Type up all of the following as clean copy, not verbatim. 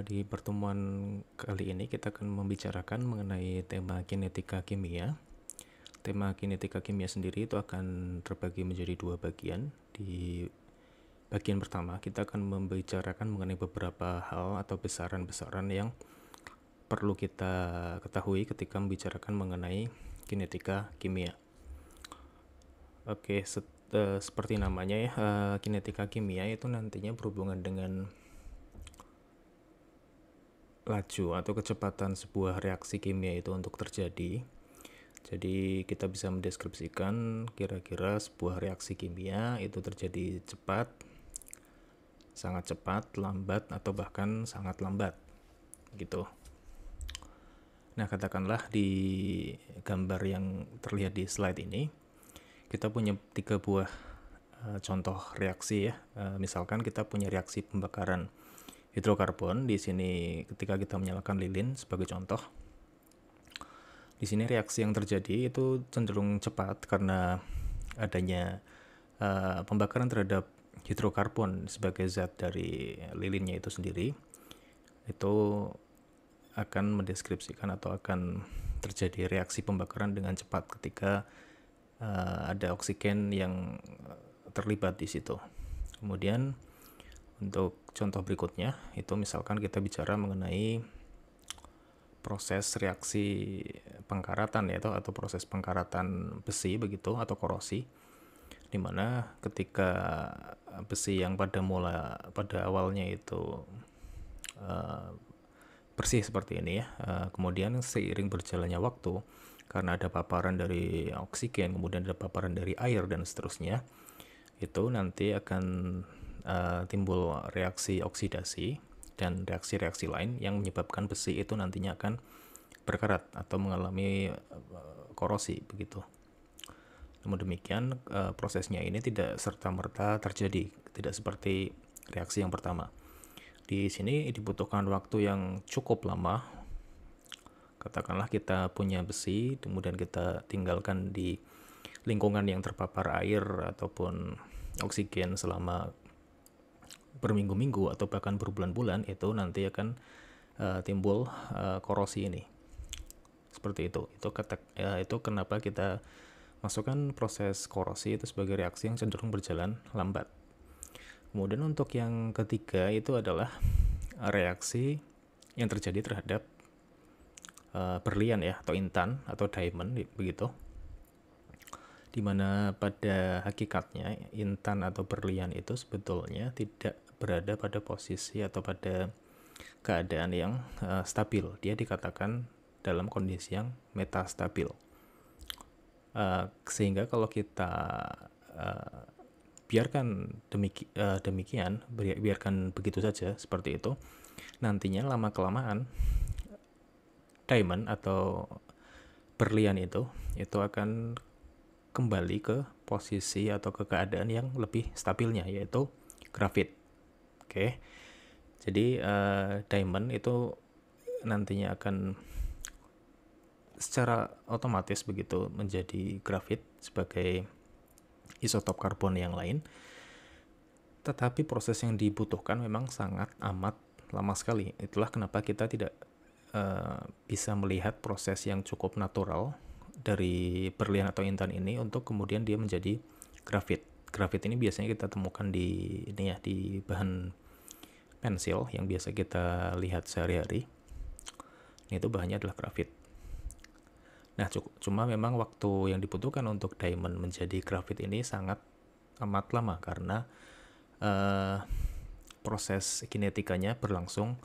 Di pertemuan kali ini kita akan membicarakan mengenai tema kinetika kimia. Tema kinetika kimia sendiri itu akan terbagi menjadi dua bagian. Di bagian pertama kita akan membicarakan mengenai beberapa hal atau besaran-besaran yang perlu kita ketahui ketika membicarakan mengenai kinetika kimia. Seperti namanya ya, kinetika kimia itu nantinya berhubungan dengan laju atau kecepatan sebuah reaksi kimia itu untuk terjadi. Jadi kita bisa mendeskripsikan kira-kira sebuah reaksi kimia itu terjadi cepat, sangat cepat, lambat, atau bahkan sangat lambat gitu. Nah, katakanlah di gambar yang terlihat di slide ini kita punya 3 buah contoh reaksi ya. Misalkan kita punya reaksi pembakaran hidrokarbon. Di sini ketika kita menyalakan lilin sebagai contoh, di sini reaksi yang terjadi itu cenderung cepat karena adanya pembakaran terhadap hidrokarbon sebagai zat dari lilinnya itu sendiri. Itu akan mendeskripsikan atau akan terjadi reaksi pembakaran dengan cepat ketika ada oksigen yang terlibat di situ. Kemudian untuk contoh berikutnya itu misalkan kita bicara mengenai proses reaksi pengkaratan ya, atau proses pengkaratan besi begitu, atau korosi, dimana ketika besi yang pada awalnya itu bersih seperti ini ya, kemudian seiring berjalannya waktu karena ada paparan dari oksigen, kemudian ada paparan dari air dan seterusnya, itu nanti akan timbul reaksi oksidasi dan reaksi-reaksi lain yang menyebabkan besi itu nantinya akan berkarat atau mengalami korosi begitu. Namun demikian prosesnya ini tidak serta-merta terjadi, tidak seperti reaksi yang pertama. Di sini dibutuhkan waktu yang cukup lama. Katakanlah kita punya besi, kemudian kita tinggalkan di lingkungan yang terpapar air ataupun oksigen selama berminggu-minggu atau bahkan berbulan-bulan, itu nanti akan timbul korosi ini. Seperti itu. Itu kenapa kita masukkan proses korosi itu sebagai reaksi yang cenderung berjalan lambat. Kemudian untuk yang ketiga itu adalah reaksi yang terjadi terhadap berlian ya, atau intan atau diamond begitu. Dimana pada hakikatnya intan atau berlian itu sebetulnya tidak berada pada posisi atau pada keadaan yang stabil. Dia dikatakan dalam kondisi yang metastabil. Sehingga kalau kita biarkan demikian, biarkan begitu saja seperti itu, nantinya lama-kelamaan diamond atau berlian itu akan kembali ke posisi atau ke keadaan yang lebih stabilnya, yaitu grafit. Jadi diamond itu nantinya akan secara otomatis begitu menjadi grafit sebagai isotop karbon yang lain. Tetapi proses yang dibutuhkan memang sangat amat lama sekali. Itulah kenapa kita tidak bisa melihat proses yang cukup natural dari berlian atau intan ini untuk kemudian dia menjadi grafit. Grafit ini biasanya kita temukan di bahan pensil yang biasa kita lihat sehari-hari. Itu bahannya adalah grafit. Nah, cuma memang waktu yang dibutuhkan untuk diamond menjadi grafit ini sangat amat lama karena proses kinetikanya berlangsung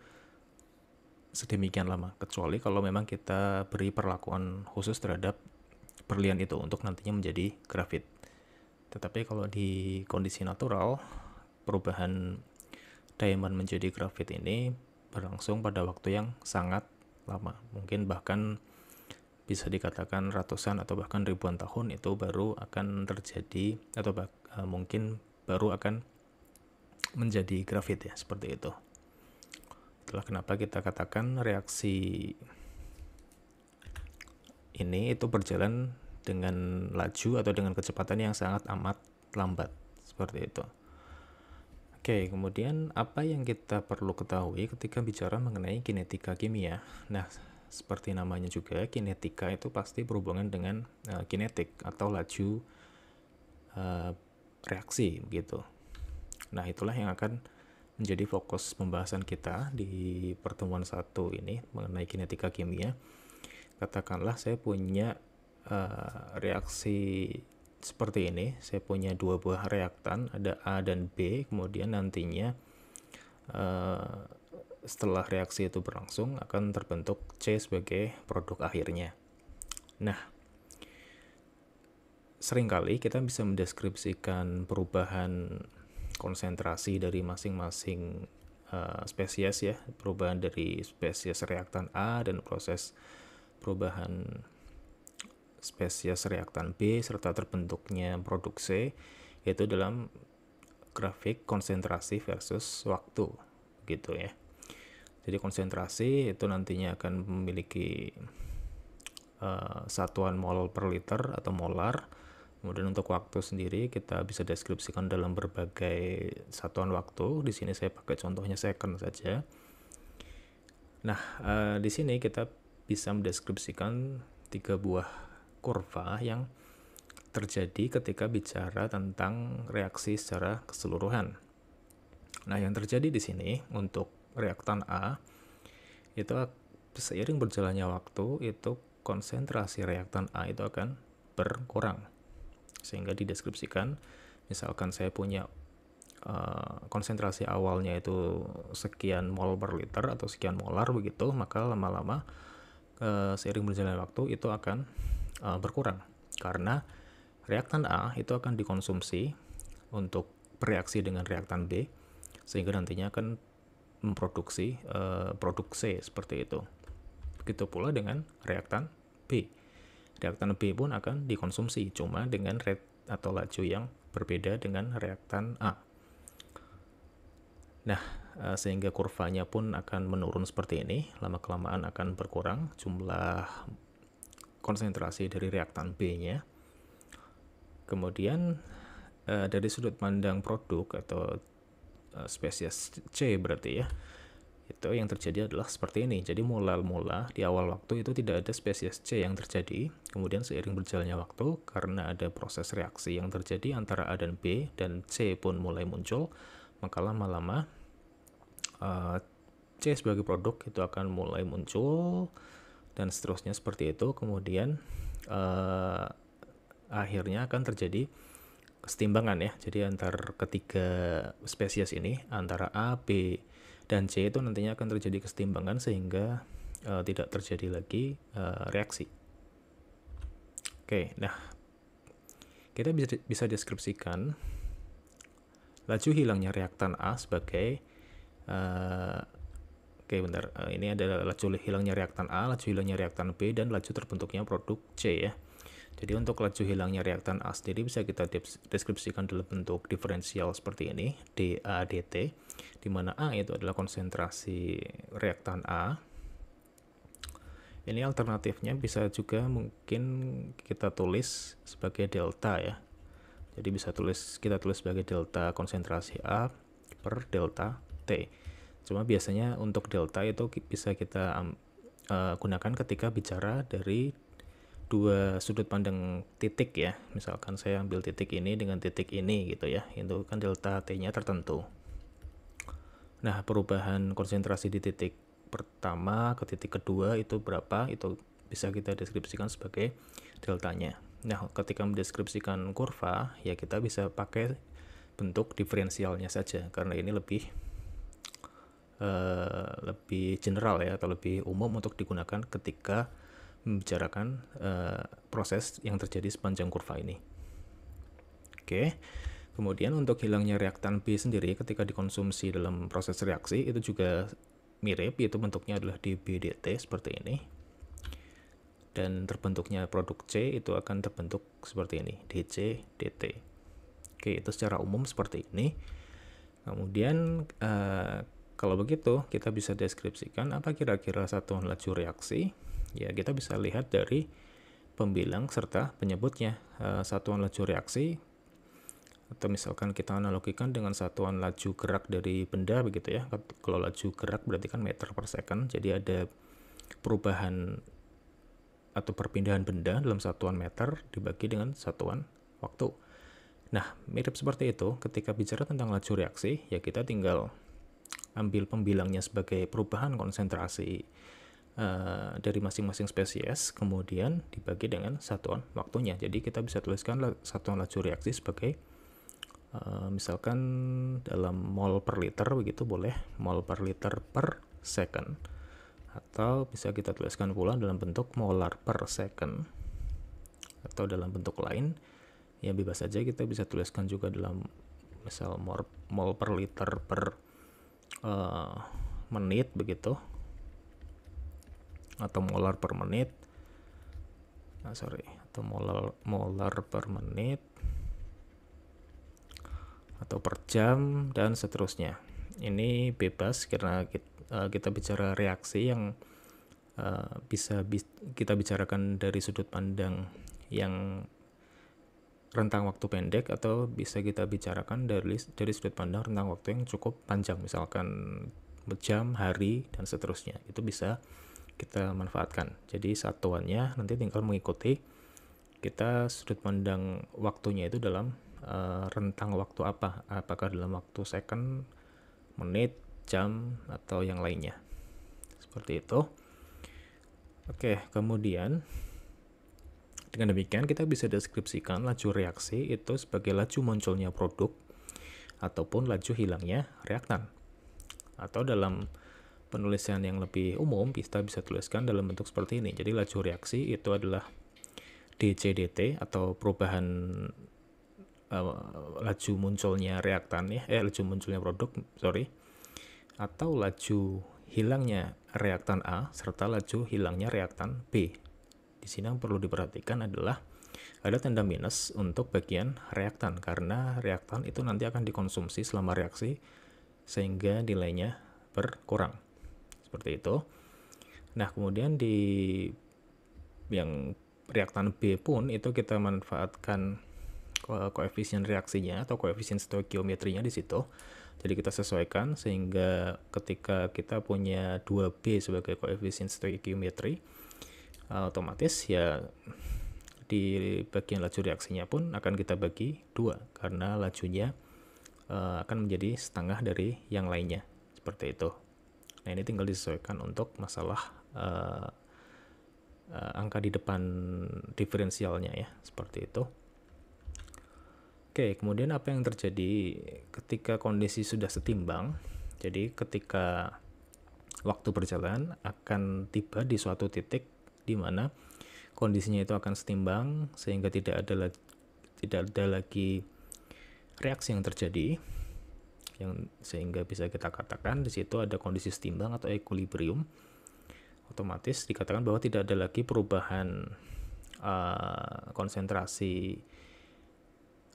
sedemikian lama, kecuali kalau memang kita beri perlakuan khusus terhadap berlian itu untuk nantinya menjadi grafit. Tetapi kalau di kondisi natural, perubahan diamond menjadi grafit ini berlangsung pada waktu yang sangat lama. Mungkin bahkan bisa dikatakan ratusan atau bahkan ribuan tahun itu baru akan terjadi, atau mungkin baru akan menjadi grafit ya, seperti itu. Itulah kenapa kita katakan reaksi ini itu berjalan dengan laju atau dengan kecepatan yang sangat amat lambat, seperti itu. Oke, kemudian apa yang kita perlu ketahui ketika bicara mengenai kinetika kimia? Nah, seperti namanya juga, kinetika itu pasti berhubungan dengan kinetik atau laju reaksi gitu. Nah, itulah yang akan menjadi fokus pembahasan kita di pertemuan 1 ini mengenai kinetika kimia. Katakanlah saya punya reaksi seperti ini, saya punya 2 buah reaktan, ada A dan B, kemudian nantinya setelah reaksi itu berlangsung akan terbentuk C sebagai produk akhirnya. Nah, seringkali kita bisa mendeskripsikan perubahan konsentrasi dari masing-masing spesies ya, perubahan dari spesies reaktan A dan proses perubahan spesies reaktan B serta terbentuknya produk C, yaitu dalam grafik konsentrasi versus waktu gitu ya. Jadi konsentrasi itu nantinya akan memiliki satuan mol per liter atau molar. Kemudian untuk waktu sendiri kita bisa deskripsikan dalam berbagai satuan waktu. Di sini saya pakai contohnya second saja. Nah, di sini kita bisa mendeskripsikan 3 buah kurva yang terjadi ketika bicara tentang reaksi secara keseluruhan. Nah, yang terjadi di sini untuk reaktan A itu seiring berjalannya waktu itu konsentrasi reaktan A itu akan berkurang. Sehingga dideskripsikan, misalkan saya punya konsentrasi awalnya itu sekian mol per liter atau sekian molar begitu, maka lama-lama seiring berjalannya waktu itu akan berkurang karena reaktan A itu akan dikonsumsi untuk bereaksi dengan reaktan B sehingga nantinya akan memproduksi produk C seperti itu. Begitu pula dengan reaktan B. Reaktan B pun akan dikonsumsi cuma dengan rate atau laju yang berbeda dengan reaktan A. Nah, sehingga kurvanya pun akan menurun seperti ini, lama-kelamaan akan berkurang jumlah konsentrasi dari reaktan B-nya. Kemudian dari sudut pandang produk atau spesies C berarti ya, itu yang terjadi adalah seperti ini. Jadi mula-mula di awal waktu itu tidak ada spesies C yang terjadi. Kemudian seiring berjalannya waktu, karena ada proses reaksi yang terjadi antara A dan B dan C pun mulai muncul, maka lama-lama C sebagai produk itu akan mulai muncul dan seterusnya seperti itu. Kemudian akhirnya akan terjadi kesetimbangan ya. Jadi antar ketiga spesies ini, antara A, B, dan C itu nantinya akan terjadi kesetimbangan sehingga tidak terjadi lagi reaksi. Oke, nah kita bisa deskripsikan laju hilangnya reaktan A sebagai ini adalah laju hilangnya reaktan A, laju hilangnya reaktan B, dan laju terbentuknya produk C ya. Jadi untuk laju hilangnya reaktan A sendiri bisa kita deskripsikan dalam bentuk diferensial seperti ini, dA dt, di mana A itu adalah konsentrasi reaktan A. Ini alternatifnya bisa juga mungkin kita tulis sebagai delta ya. Jadi kita tulis sebagai delta konsentrasi A per delta T. Cuma biasanya untuk delta itu bisa kita gunakan ketika bicara dari 2 sudut pandang titik ya. Misalkan saya ambil titik ini dengan titik ini gitu ya. Itu kan delta T-nya tertentu. Nah, perubahan konsentrasi di titik pertama ke titik kedua itu berapa? Itu bisa kita deskripsikan sebagai deltanya. Nah, ketika mendeskripsikan kurva, ya kita bisa pakai bentuk diferensialnya saja karena ini lebih general ya, atau lebih umum untuk digunakan ketika membicarakan proses yang terjadi sepanjang kurva ini. Oke, kemudian untuk hilangnya reaktan B sendiri ketika dikonsumsi dalam proses reaksi itu juga mirip, yaitu bentuknya adalah dB dt seperti ini. Dan terbentuknya produk C itu akan terbentuk seperti ini, dC dt. Oke, itu secara umum seperti ini. Kemudian kalau begitu kita bisa deskripsikan apa kira-kira satuan laju reaksi. Ya, kita bisa lihat dari pembilang serta penyebutnya. Satuan laju reaksi Atau misalkan kita analogikan dengan satuan laju gerak dari benda begitu ya. Kalau laju gerak berarti kan meter per second, jadi ada perubahan atau perpindahan benda dalam satuan meter dibagi dengan satuan waktu. Nah, mirip seperti itu ketika bicara tentang laju reaksi, ya kita tinggal ambil pembilangnya sebagai perubahan konsentrasi dari masing-masing spesies, kemudian dibagi dengan satuan waktunya. Jadi kita bisa tuliskan satuan laju reaksi sebagai misalkan dalam mol per liter begitu, boleh mol per liter per second, atau bisa kita tuliskan pula dalam bentuk molar per second, atau dalam bentuk lain ya bebas saja, kita bisa tuliskan juga dalam misal mol per liter per menit begitu, atau molar per menit, atau molar per menit, atau per jam, dan seterusnya. Ini bebas karena kita bicara reaksi yang bisa kita bicarakan dari sudut pandang yang rentang waktu pendek, atau bisa kita bicarakan dari sudut pandang rentang waktu yang cukup panjang, misalkan jam, hari, dan seterusnya. Itu bisa kita manfaatkan. Jadi satuannya nanti tinggal mengikuti kita sudut pandang waktunya itu dalam rentang waktu apa, apakah dalam waktu second, menit, jam, atau yang lainnya. Seperti itu. Oke, kemudian dengan demikian kita bisa deskripsikan laju reaksi itu sebagai laju munculnya produk ataupun laju hilangnya reaktan. Atau dalam penulisan yang lebih umum kita bisa tuliskan dalam bentuk seperti ini. Jadi laju reaksi itu adalah dCdt atau perubahan laju munculnya reaktan ya, laju munculnya produk, atau laju hilangnya reaktan A serta laju hilangnya reaktan B. Di sini yang perlu diperhatikan adalah ada tanda minus untuk bagian reaktan, karena reaktan itu nanti akan dikonsumsi selama reaksi sehingga nilainya berkurang. Seperti itu. Nah, kemudian di yang reaktan B pun itu kita manfaatkan koefisien reaksinya atau koefisien stoikiometrinya di situ. Jadi kita sesuaikan sehingga ketika kita punya 2B sebagai koefisien stoikiometri, otomatis ya di bagian laju reaksinya pun akan kita bagi 2 karena lajunya akan menjadi setengah dari yang lainnya. Seperti itu. Nah, ini tinggal disesuaikan untuk masalah angka di depan diferensialnya ya, seperti itu. Oke, kemudian apa yang terjadi ketika kondisi sudah setimbang? Jadi ketika waktu berjalan akan tiba di suatu titik di mana kondisinya itu akan setimbang sehingga tidak ada lagi reaksi yang terjadi, sehingga bisa kita katakan di situ ada kondisi setimbang atau equilibrium. Otomatis dikatakan bahwa tidak ada lagi perubahan konsentrasi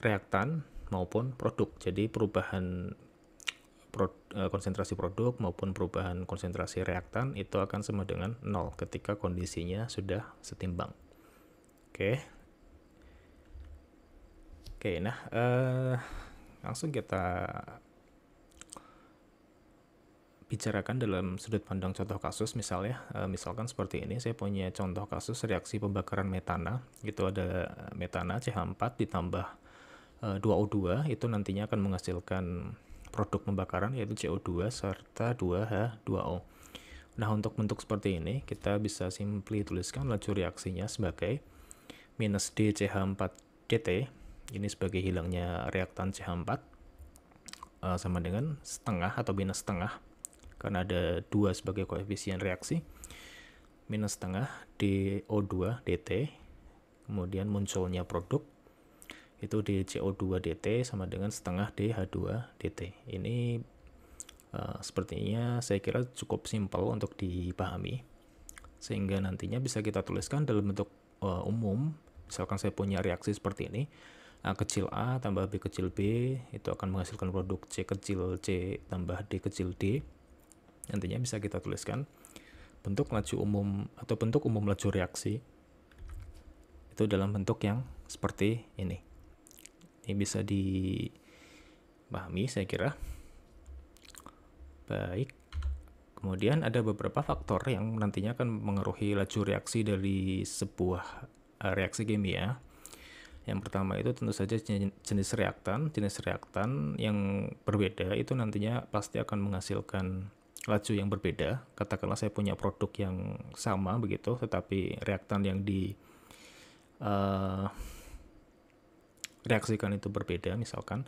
reaktan maupun produk. Jadi perubahan konsentrasi produk maupun perubahan konsentrasi reaktan itu akan sama dengan 0 ketika kondisinya sudah setimbang. Oke, nah langsung kita bicarakan dalam sudut pandang contoh kasus. Misalkan seperti ini, saya punya contoh kasus reaksi pembakaran metana. Itu ada metana CH4 ditambah 2O2, itu nantinya akan menghasilkan produk pembakaran yaitu CO2 serta 2H2O. Nah, untuk bentuk seperti ini kita bisa simply tuliskan laju reaksinya sebagai minus D CH4 dt, ini sebagai hilangnya reaktan CH4, sama dengan setengah atau minus setengah karena ada 2 sebagai koefisien reaksi, minus setengah DO2 dt, kemudian munculnya produk itu DCO2 dt sama dengan setengah DH2 dt. Ini sepertinya saya kira cukup simpel untuk dipahami, sehingga nantinya bisa kita tuliskan dalam bentuk umum. Misalkan saya punya reaksi seperti ini, A kecil A tambah B kecil B itu akan menghasilkan produk C kecil C tambah D kecil D. Nantinya bisa kita tuliskan bentuk laju umum atau bentuk umum laju reaksi itu dalam bentuk yang seperti ini. Ini bisa dipahami saya kira. Baik. Kemudian ada beberapa faktor yang nantinya akan mengaruhi laju reaksi dari sebuah reaksi kimia. Yang pertama itu tentu saja jenis reaktan. Jenis reaktan yang berbeda itu nantinya pasti akan menghasilkan laju yang berbeda. Katakanlah saya punya produk yang sama begitu, tetapi reaktan yang di reaksikan itu berbeda misalkan,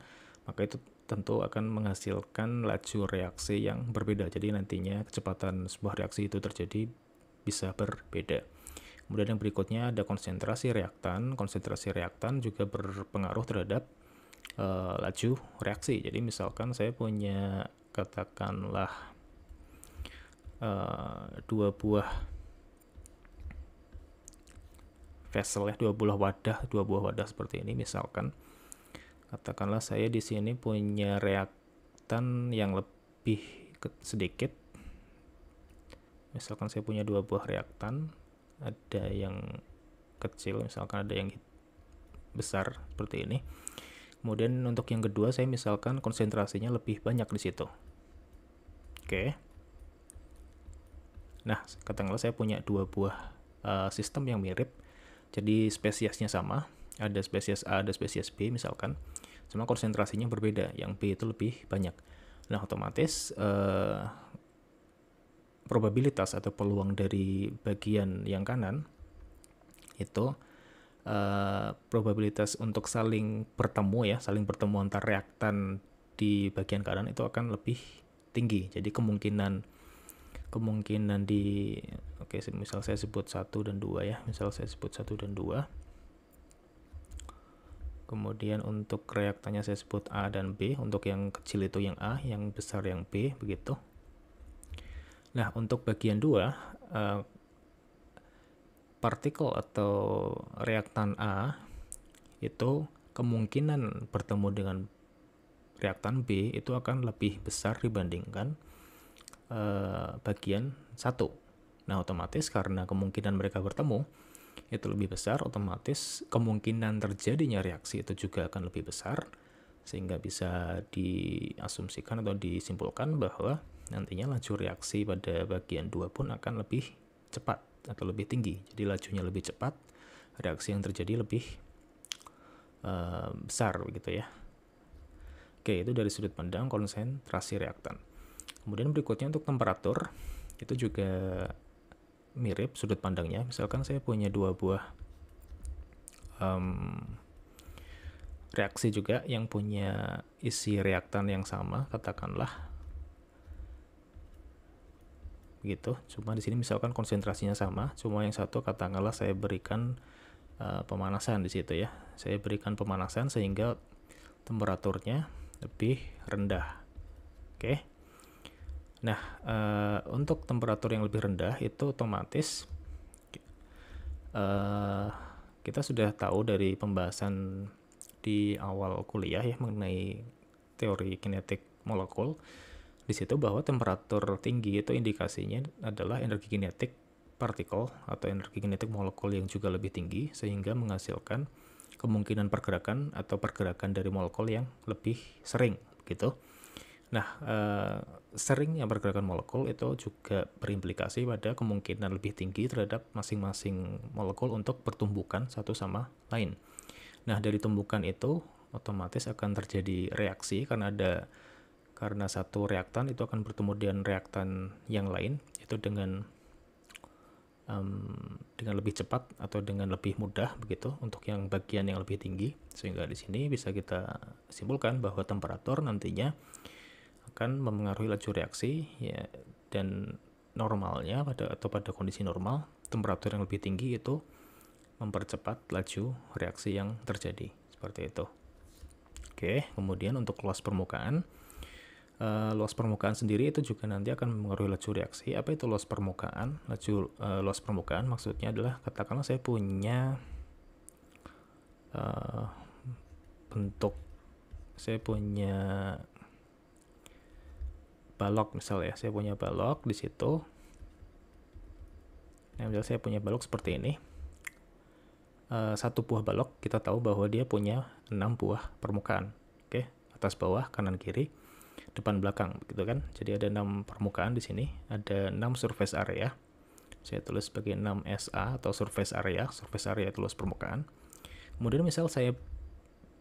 maka itu tentu akan menghasilkan laju reaksi yang berbeda. Jadi nantinya kecepatan sebuah reaksi itu terjadi bisa berbeda. Kemudian yang berikutnya ada konsentrasi reaktan. Konsentrasi reaktan juga berpengaruh terhadap laju reaksi. Jadi misalkan saya punya katakanlah 2 buah vessel ya, 2 buah wadah seperti ini misalkan. Katakanlah saya di sini punya reaktan yang lebih sedikit. Misalkan saya punya 2 buah reaktan, ada yang kecil, misalkan ada yang besar seperti ini. Kemudian untuk yang kedua saya misalkan konsentrasinya lebih banyak di situ. Oke. Nah, katakanlah saya punya 2 buah sistem yang mirip. Jadi spesiesnya sama, ada spesies A, ada spesies B misalkan. Cuma konsentrasinya berbeda, yang B itu lebih banyak. Nah, otomatis probabilitas atau peluang dari bagian yang kanan itu probabilitas untuk saling bertemu antar reaktan di bagian kanan itu akan lebih tinggi. Jadi kemungkinan di misal saya sebut 1 dan 2 ya. Misal saya sebut 1 dan 2. Kemudian untuk reaktannya saya sebut A dan B. Untuk yang kecil itu yang A, yang besar yang B, begitu. Nah, untuk bagian 2, partikel atau reaktan A itu kemungkinan bertemu dengan reaktan B itu akan lebih besar dibandingkan bagian 1. Nah, otomatis karena kemungkinan mereka bertemu itu lebih besar, otomatis kemungkinan terjadinya reaksi itu juga akan lebih besar, sehingga bisa diasumsikan atau disimpulkan bahwa nantinya laju reaksi pada bagian 2 pun akan lebih cepat atau lebih tinggi. Jadi lajunya lebih cepat, reaksi yang terjadi lebih besar begitu ya. Oke, itu dari sudut pandang konsentrasi reaktan. Kemudian berikutnya untuk temperatur, itu juga mirip sudut pandangnya. Misalkan saya punya 2 buah reaksi juga yang punya isi reaktan yang sama, katakanlah begitu. Cuma di sini misalkan konsentrasinya sama, cuma yang satu katakanlah saya berikan pemanasan di situ ya. Saya berikan pemanasan sehingga temperaturnya lebih rendah. Oke. Nah, untuk temperatur yang lebih rendah itu otomatis kita sudah tahu dari pembahasan di awal kuliah ya mengenai teori kinetik molekul. Di situ bahwa temperatur tinggi itu indikasinya adalah energi kinetik partikel atau energi kinetik molekul yang juga lebih tinggi, sehingga menghasilkan kemungkinan pergerakan atau pergerakan dari molekul yang lebih sering gitu. Nah, seringnya pergerakan molekul itu juga berimplikasi pada kemungkinan lebih tinggi terhadap masing-masing molekul untuk bertumbukan satu sama lain. Nah, dari tumbukan itu otomatis akan terjadi reaksi karena satu reaktan itu akan bertemu dengan reaktan yang lain itu dengan lebih cepat atau dengan lebih mudah begitu untuk yang bagian yang lebih tinggi, sehingga di sini bisa kita simpulkan bahwa temperatur nantinya akan memengaruhi laju reaksi ya, dan normalnya pada kondisi normal temperatur yang lebih tinggi itu mempercepat laju reaksi yang terjadi seperti itu. Oke, kemudian untuk luas permukaan sendiri itu juga nanti akan mempengaruhi laju reaksi. Apa itu luas permukaan? Luas permukaan maksudnya adalah katakanlah saya punya balok misalnya, saya punya balok di situ. Nah, misalnya saya punya balok seperti ini. satu buah balok kita tahu bahwa dia punya 6 buah permukaan. Oke, atas bawah, kanan kiri, depan belakang gitu kan. Jadi ada 6 permukaan di sini, ada 6 surface area. Saya tulis sebagai 6 SA atau surface area. Surface area itu luas permukaan. Kemudian misal saya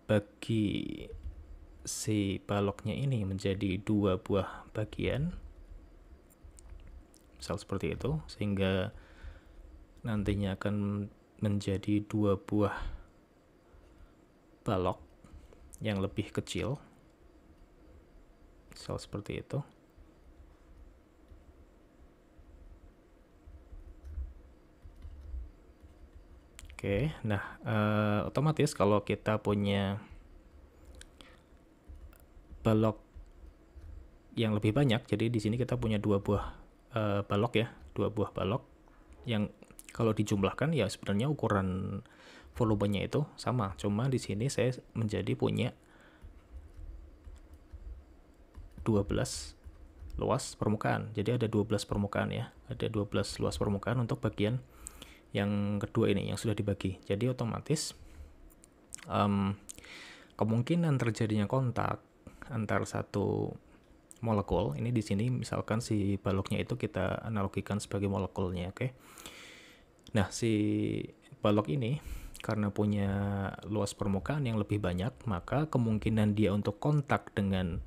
bagi si baloknya ini menjadi 2 buah bagian, misal seperti itu, sehingga nantinya akan menjadi 2 buah balok yang lebih kecil, misal seperti itu. Oke, nah otomatis kalau kita punya balok yang lebih banyak, jadi di sini kita punya 2 buah balok ya, 2 buah balok yang kalau dijumlahkan ya sebenarnya ukuran volumenya itu sama, cuma di sini saya menjadi punya 12 luas permukaan. Jadi ada 12 permukaan ya, ada 12 luas permukaan untuk bagian yang kedua ini yang sudah dibagi. Jadi otomatis kemungkinan terjadinya kontak antar satu molekul ini di sini, misalkan si baloknya itu kita analogikan sebagai molekulnya, oke. Nah, si balok ini karena punya luas permukaan yang lebih banyak, maka kemungkinan dia untuk kontak dengan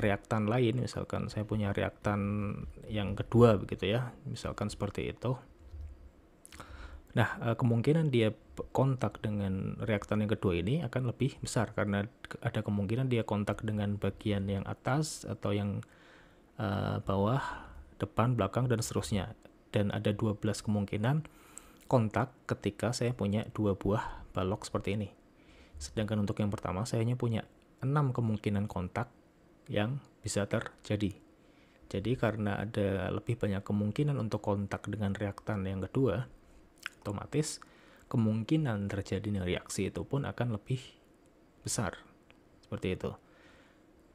reaktan lain, misalkan saya punya reaktan yang kedua begitu ya, misalkan seperti itu. Nah, kemungkinan dia kontak dengan reaktan yang kedua ini akan lebih besar karena ada kemungkinan dia kontak dengan bagian yang atas atau yang bawah, depan, belakang, dan seterusnya. Dan ada 12 kemungkinan kontak ketika saya punya 2 buah balok seperti ini. Sedangkan untuk yang pertama saya hanya punya 6 kemungkinan kontak yang bisa terjadi. Jadi karena ada lebih banyak kemungkinan untuk kontak dengan reaktan yang kedua, otomatis kemungkinan terjadinya reaksi itu pun akan lebih besar. Seperti itu.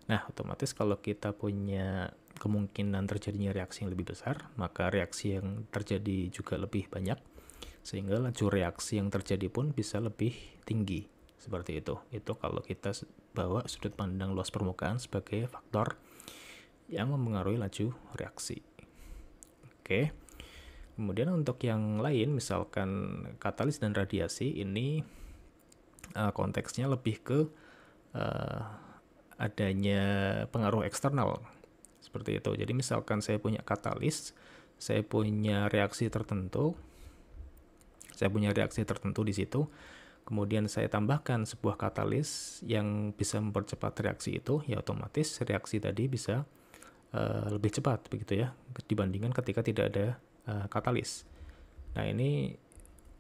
Nah, otomatis kalau kita punya kemungkinan terjadinya reaksi yang lebih besar, maka reaksi yang terjadi juga lebih banyak, sehingga laju reaksi yang terjadi pun bisa lebih tinggi. Seperti itu. Itu kalau kita bawa sudut pandang luas permukaan sebagai faktor yang mempengaruhi laju reaksi. Oke. Kemudian untuk yang lain, misalkan katalis dan radiasi, ini konteksnya lebih ke adanya pengaruh eksternal. Seperti itu. Jadi misalkan saya punya katalis, saya punya reaksi tertentu di situ, kemudian saya tambahkan sebuah katalis yang bisa mempercepat reaksi itu, ya otomatis reaksi tadi bisa lebih cepat begitu ya, dibandingkan ketika tidak ada katalis. Nah, ini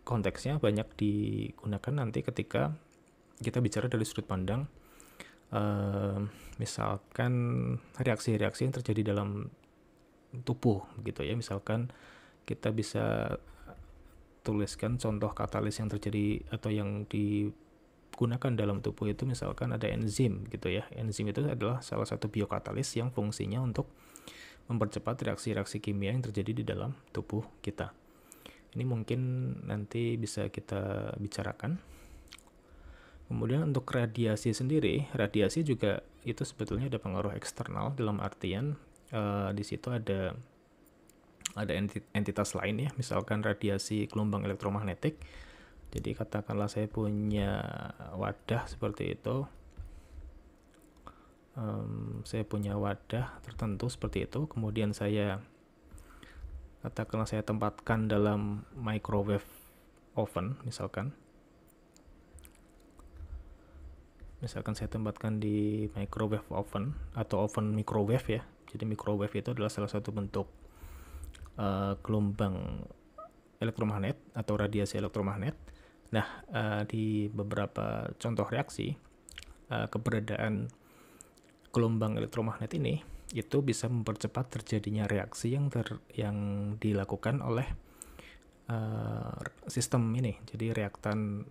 konteksnya banyak digunakan nanti ketika kita bicara dari sudut pandang misalkan reaksi-reaksi yang terjadi dalam tubuh gitu ya. Misalkan kita bisa tuliskan contoh katalis yang terjadi atau yang digunakan dalam tubuh itu, misalkan ada enzim gitu ya. Enzim itu adalah salah satu biokatalis yang fungsinya untuk mempercepat reaksi-reaksi kimia yang terjadi di dalam tubuh kita. Ini mungkin nanti bisa kita bicarakan. Kemudian untuk radiasi sendiri, radiasi juga itu sebetulnya ada pengaruh eksternal, dalam artian di situ ada entitas lain ya, misalkan radiasi gelombang elektromagnetik. Jadi katakanlah saya punya wadah seperti itu, saya punya wadah tertentu seperti itu, kemudian saya katakanlah saya tempatkan dalam microwave oven, misalkan saya tempatkan di microwave oven atau oven microwave ya. Jadi microwave itu adalah salah satu bentuk gelombang elektromagnet atau radiasi elektromagnet. Nah, di beberapa contoh reaksi, keberadaan gelombang elektromagnet ini itu bisa mempercepat terjadinya reaksi yang dilakukan oleh sistem ini. Jadi reaktan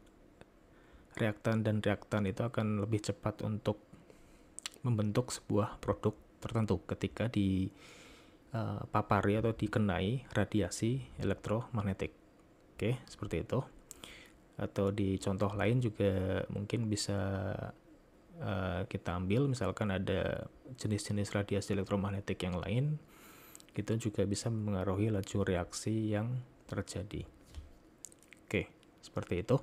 itu akan lebih cepat untuk membentuk sebuah produk tertentu ketika dipapari atau dikenai radiasi elektromagnetik. Oke, seperti itu. Atau di contoh lain juga mungkin bisa kita ambil, misalkan ada jenis-jenis radiasi elektromagnetik yang lain, itu juga bisa mengaruhi laju reaksi yang terjadi. Oke, seperti itu.